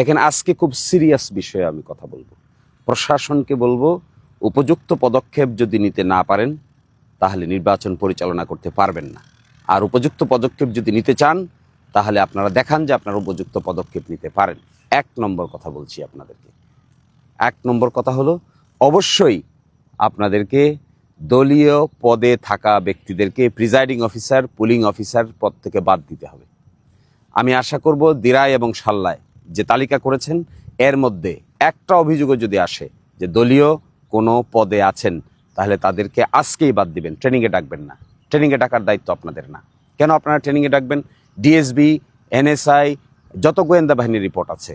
দেখেন, আজকে খুব সিরিয়াস বিষয়ে আমি কথা বলবো। প্রশাসনকে বলবো, উপযুক্ত পদক্ষেপ যদি নিতে না পারেন তাহলে নির্বাচন পরিচালনা করতে পারবেন না। আর উপযুক্ত পদক্ষেপ যদি নিতে চান তাহলে আপনারা দেখান যে আপনারা উপযুক্ত পদক্ষেপ নিতে পারেন। 1 নম্বর কথা বলছি আপনাদেরকে। 1 নম্বর কথা হলো, অবশ্যই আপনাদেরকে দলীয় পদে থাকা ব্যক্তিদেরকে প্রিজাইডিং অফিসার, পুলিং অফিসার পদ থেকে বাদ দিতে হবে। আমি আশা করব দিরাই এবং সাল্লায় যে তালিকা করেছেন এর মধ্যে একটা অভিযোগও যদি আসে যে দলীয় কোনো পদে আছেন তাহলে তাদেরকে আজকেই বাদ দিবেন, ট্রেনিংয়ে ডাকবেন না। ট্রেনিংয়ে ডাকার দায়িত্ব আপনাদের না। কেন আপনারা ট্রেনিংয়ে ডাকবেন? ডিএসবি, এনএসআই, যত গোয়েন্দা বাহিনীর রিপোর্ট আছে,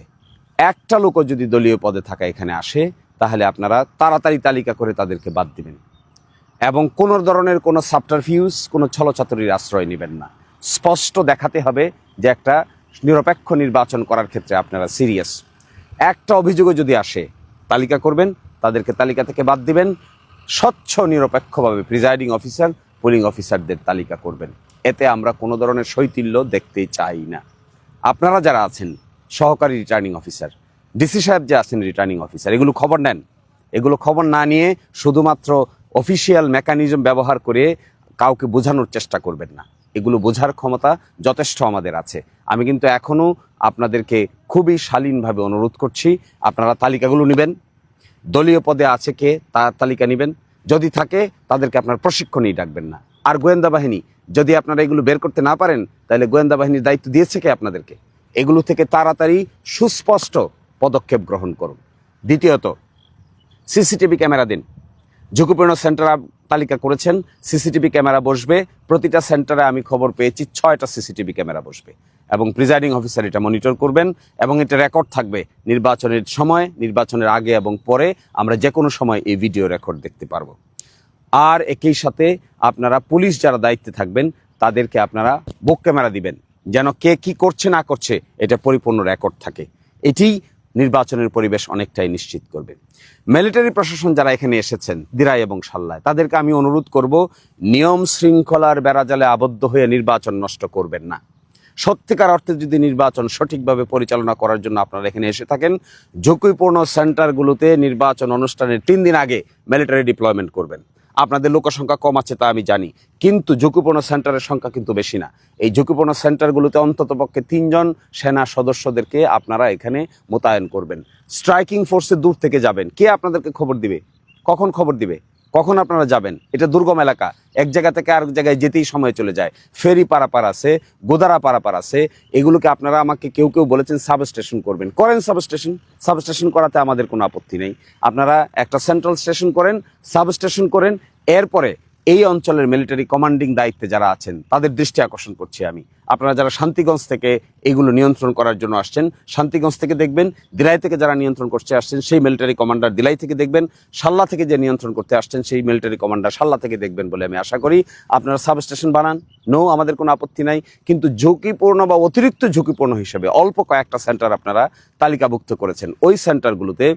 একটা লোকও যদি দলীয় পদে থাকা এখানে আসে তাহলে আপনারা তাড়াতাড়ি তালিকা করে তাদেরকে বাদ দিবেন এবং কোনো ধরনের কোনো সাবটারফিউজ, কোনো ছলচাতুরির আশ্রয় নেবেন না। স্পষ্ট দেখাতে হবে যে একটা নিরপেক্ষ নির্বাচন করার ক্ষেত্রে আপনারা সিরিয়াস। একটা অভিযোগও যদি আসে তালিকা করবেন, তাদেরকে তালিকা থেকে বাদ দিবেন। স্বচ্ছ নিরপেক্ষভাবে প্রিজাইডিং অফিসার, পুলিং অফিসারদের তালিকা করবেন। এতে আমরা কোনো ধরনের শৈথিল্য দেখতে চাই না। আপনারা যারা আছেন সহকারী রিটার্নিং অফিসার, ডিসি সাহেব যে আছেন রিটার্নিং অফিসার, এগুলো খবর নেন। এগুলো খবর না নিয়ে শুধুমাত্র অফিসিয়াল মেকানিজম ব্যবহার করে কাউকে বোঝানোর চেষ্টা করবেন না। এগুলো বোঝার ক্ষমতা যথেষ্ট আমাদের আছে। আমি কিন্তু এখনও আপনাদেরকে খুবই শালীনভাবে অনুরোধ করছি, আপনারা তালিকাগুলো নেবেন। দলীয় পদে আছে কে তার তালিকা নেবেন। যদি থাকে তাদেরকে আপনার প্রশিক্ষণেই ডাকবেন না। আর গোয়েন্দা বাহিনী, যদি আপনারা এগুলো বের করতে না পারেন তাহলে গোয়েন্দা বাহিনীর দায়িত্ব দিয়েছে কে আপনাদেরকে? এগুলো থেকে তাড়াতাড়ি সুস্পষ্ট পদক্ষেপ গ্রহণ করুন। দ্বিতীয়ত, সিসিটিভি ক্যামেরা দিন। ঝুঁকিপূর্ণ সেন্টার তালিকা করেছেন, সিসিটিভি ক্যামেরা বসবে। প্রতিটা সেন্টারে আমি খবর পেয়েছি 6টা সিসিটিভি ক্যামেরা বসবে এবং প্রিজাইডিং অফিসার এটা মনিটর করবেন এবং এটা রেকর্ড থাকবে। নির্বাচনের সময়, নির্বাচনের আগে এবং পরে আমরা যে কোনো সময় এই ভিডিও রেকর্ড দেখতে পারবো। আর একই সাথে আপনারা পুলিশ যারা দায়িত্বে থাকবেন তাদেরকে আপনারা বুক ক্যামেরা দিবেন, যেন কে কি করছে না করছে এটা পরিপূর্ণ রেকর্ড থাকে। এটি নির্বাচনের পরিবেশ অনেকটাই নিশ্চিত করবে। মিলিটারি প্রশাসন যারা এখানে এসেছেন দিরাই এবং সাল্লায়, তাদেরকে আমি অনুরোধ করব, নিয়ম শৃঙ্খলার বেড়াজালে আবদ্ধ হয়ে নির্বাচন নষ্ট করবেন না। সত্যিকার অর্থে যদি নির্বাচন সঠিকভাবে পরিচালনা করার জন্য আপনারা এখানে এসে থাকেন, ঝুঁকিপূর্ণ সেন্টারগুলোতে নির্বাচন অনুষ্ঠানের 3 দিন আগে মিলিটারি ডিপ্লয়মেন্ট করবেন। আপনাদের লোকসংখ্যা কম আছে তা আমি জানি, কিন্তু ঝুঁকিপূর্ণ সেন্টারের সংখ্যা কিন্তু বেশি না। এই ঝুঁকিপূর্ণ সেন্টারগুলোতে অন্ততপক্ষে 3 জন সেনা সদস্যদেরকে আপনারা এখানে মোতায়েন করবেন। স্ট্রাইকিং ফোর্সে দূর থেকে যাবেন। কে আপনাদেরকে খবর দিবে? কখন খবর দিবে? কখন আপনারা যাবেন? এটা দুর্গম এলাকা, এক জায়গা থেকে আরেক জায়গায় যেতেই সময় চলে যায়। ফেরি পারাপার আছে, গোদারা পারাপার আছে। এগুলোকে আপনারা আমাকে কেউ কেউ বলেছেন সাবস্টেশন করবেন, করেন সাবস্টেশন করাতে আমাদের কোনো আপত্তি নেই। আপনারা একটা সেন্ট্রাল স্টেশন করেন, সাবস্টেশন করেন। এরপরে এই অঞ্চলের মিলিটারি কমান্ডিং দায়িত্বে যারা আছেন তাদের দৃষ্টি আকর্ষণ করছি আমি। আপনারা যারা শান্তিগঞ্জ থেকে এগুলো নিয়ন্ত্রণ করার জন্য আসছেন, শান্তিগঞ্জ থেকে দেখবেন। দিলাই থেকে যারা নিয়ন্ত্রণ করতে আসছেন সেই মিলিটারি কমান্ডার দিলাই থেকে দেখবেন। সাল্লা থেকে যে নিয়ন্ত্রণ করতে আসছেন সেই মিলিটারি কমান্ডার সাল্লা থেকে দেখবেন বলে আমি আশা করি। আপনারা সাবস্টেশন বানান, আমাদের কোনো আপত্তি নাই। কিন্তু ঝুঁকিপূর্ণ বা অতিরিক্ত ঝুঁকিপূর্ণ হিসেবে অল্প কয়েকটা সেন্টার আপনারা তালিকাভুক্ত করেছেন। ওই সেন্টারগুলোতে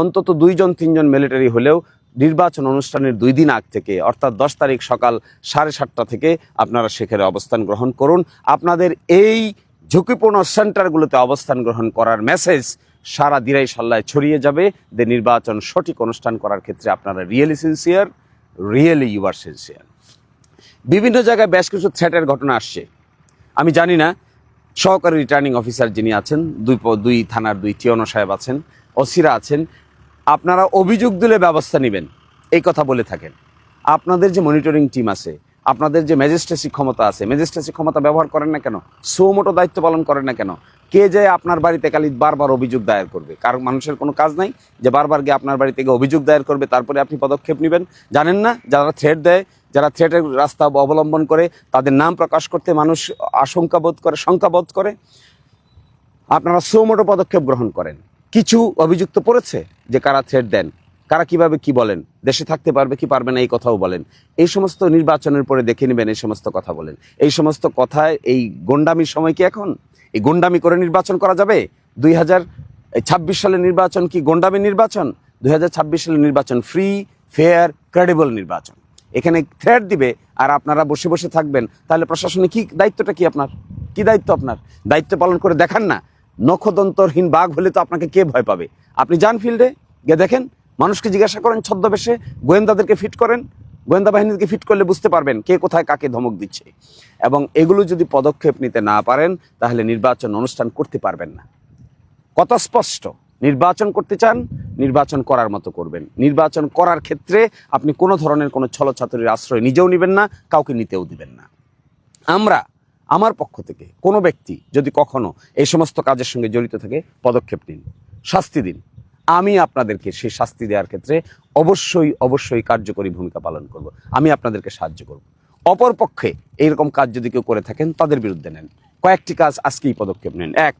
অন্তত 2 জন 3 জন মিলিটারি হলেও নির্বাচন অনুষ্ঠানের 2 দিন আগ থেকে, অর্থাৎ 10 তারিখ সকাল 7:30টা থেকে আপনারা সেখানে অবস্থান গ্রহণ করুন। আপনাদের এই ঝুঁকিপূর্ণ সেন্টারগুলোতে অবস্থান গ্রহণ করার মেসেজ সারা দিরাই সাল্লায় ছড়িয়ে যাবে যে নির্বাচন সঠিক অনুষ্ঠান করার ক্ষেত্রে আপনারা really sincere, really you are sincere. বিভিন্ন জায়গায় বেশ কিছু থ্রেটের ঘটনা আসছে। আমি জানি না, সহকারী রিটার্নিং অফিসার যিনি আছেন, 2 থানার 2 টিওনো সাহেব আছেন, ওসিরা আছেন, আপনারা অভিযোগ দিলে ব্যবস্থা নেবেন এই কথা বলে থাকেন। আপনাদের যে মনিটরিং টিম আছে, আপনাদের যে ম্যাজিস্ট্রেসি ক্ষমতা আছে, ম্যাজিস্ট্রেসি ক্ষমতা ব্যবহার করেন না কেন? সুমোটো দায়িত্ব পালন করেন না কেন? কে যে আপনার বাড়িতে খালি বারবার অভিযোগ দায়ের করবে? কারণ মানুষের কোনো কাজ নাই যে বারবার গিয়ে আপনার বাড়ি থেকে অভিযোগ দায়ের করবে তারপরে আপনি পদক্ষেপ নেবেন? জানেন না, যারা থ্রেট দেয়, যারা থ্রেটের রাস্তা অবলম্বন করে, তাদের নাম প্রকাশ করতে মানুষ আশঙ্কাবোধ করে, শঙ্কাবোধ করে। আপনারা সুমোটো পদক্ষেপ গ্রহণ করেন। কিছু অভিযুক্ত পড়েছে যে কারা থ্রেট দেন, কারা কিভাবে কি বলেন, দেশে থাকতে পারবে কি পারবে না এই কথাও বলেন। এই সমস্ত নির্বাচনের পরে দেখে নেবেন, এই সমস্ত কথা বলেন। এই সমস্ত কথায় এই গন্ডামির সময় কি এখন? এই গন্ডামি করে নির্বাচন করা যাবে? 2026 সালের নির্বাচন কি গন্ডামি নির্বাচন? 2026 সালের নির্বাচন ফ্রি, ফেয়ার, ক্রেডিবল নির্বাচন। এখানে থ্রেট দিবে আর আপনারা বসে বসে থাকবেন, তাহলে প্রশাসনে কি দায়িত্বটা কি আপনার? কি দায়িত্ব আপনার? দায়িত্ব পালন করে দেখান না। নখদন্তরহীন বাঘ হলে তো আপনাকে কে ভয় পাবে? আপনি যান ফিল্ডে গিয়ে দেখেন, মানুষকে জিজ্ঞাসা করেন ছদ্মবেশে, গোয়েন্দাদেরকে ফিট করেন, গোয়েন্দা বাহিনীকে ফিট করলে বুঝতে পারবেন কে কোথায় কাকে ধমক দিচ্ছে। এবং এগুলো যদি পদক্ষেপ নিতে না পারেন তাহলে নির্বাচন অনুষ্ঠান করতে পারবেন না। কত স্পষ্ট, নির্বাচন করতে চান, নির্বাচন করার মতো করবেন। নির্বাচন করার ক্ষেত্রে আপনি কোনো ধরনের কোনো ছলচাতুরির আশ্রয় নিজেও নেবেন না, কাউকে নিতেও দিবেন না। আমার পক্ষ থেকে কোনো ব্যক্তি যদি কখনো এই সমস্ত কাজের সঙ্গে জড়িত থাকে, পদক্ষেপ নিন, শাস্তি দিন। আমি আপনাদেরকে সেই শাস্তি দেওয়ার ক্ষেত্রে অবশ্যই কার্যকরী ভূমিকা পালন করব। আমি আপনাদেরকে সাহায্য করব। অপর পক্ষে এইরকম কাজ যদি কেউ করে থাকেন তাদের বিরুদ্ধে নেন। কয়েকটি কাজ আজকেই পদক্ষেপ নেন। এক,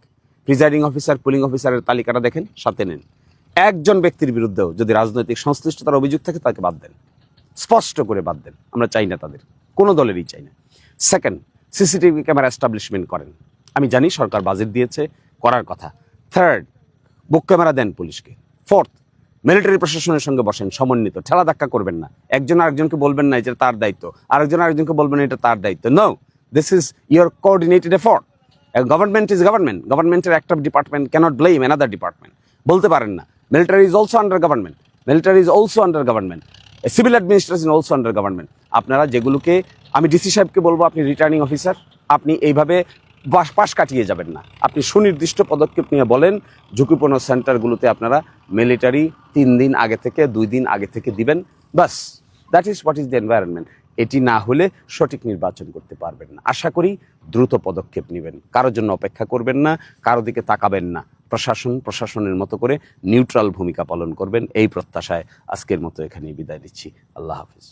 প্রিজাইডিং অফিসার, পুলিং অফিসারের তালিকাটা দেখেন, সাথে নেন। একজন ব্যক্তির বিরুদ্ধেও যদি রাজনৈতিক সংশ্লিষ্টতার অভিযোগ থাকে তাকে বাদ দেন, স্পষ্ট করে বাদ দেন। আমরা চাই না, তাদের কোনো দলেরই চাই না। সেকেন্ড, সিসিটিভি ক্যামেরা এস্টাবলিশমেন্ট করেন। আমি জানি সরকার বাজেট দিয়েছে, করার কথা। থার্ড, বুক ক্যামেরা দেন পুলিশকে। ফোর্থ, মিলিটারি প্রশাসনের সঙ্গে বসেন, সমন্বিত, ঠেলা ধাক্কা করবেন না। একজন আরেকজনকে বলবেন না এটা তার দায়িত্ব, আরেকজন আরেকজনকে বলবেন এটা তার দায়িত্ব। No, this is your coordinated effort. Government is government. গভর্নমেন্টের একটা department cannot blame another department. বলতে পারেন না military is also under government, military is also under government, civil administration also under government. আপনারা যেগুলোকে, আমি ডিসি সাহেবকে বলবো আপনি রিটার্নিং অফিসার, আপনি এইভাবে পাশ কাটিয়ে যাবেন না। আপনি সুনির্দিষ্ট পদক্ষেপ নিয়ে বলেন ঝুঁকিপূর্ণ সেন্টারগুলোতে আপনারা মিলিটারি 3 দিন আগে থেকে 2 দিন আগে থেকে দিবেন, বাস। That is what is the environment. এটি না হলে সঠিক নির্বাচন করতে পারবেন না। আশা করি দ্রুত পদক্ষেপ নেবেন, কারোর জন্য অপেক্ষা করবেন না, কারো দিকে তাকাবেন না। প্রশাসনের মতো করে নিউট্রাল ভূমিকা পালন করবেন, এই প্রত্যাশায় আজকের মতো এখানেই বিদায় দিচ্ছি। আল্লাহ হাফিজ।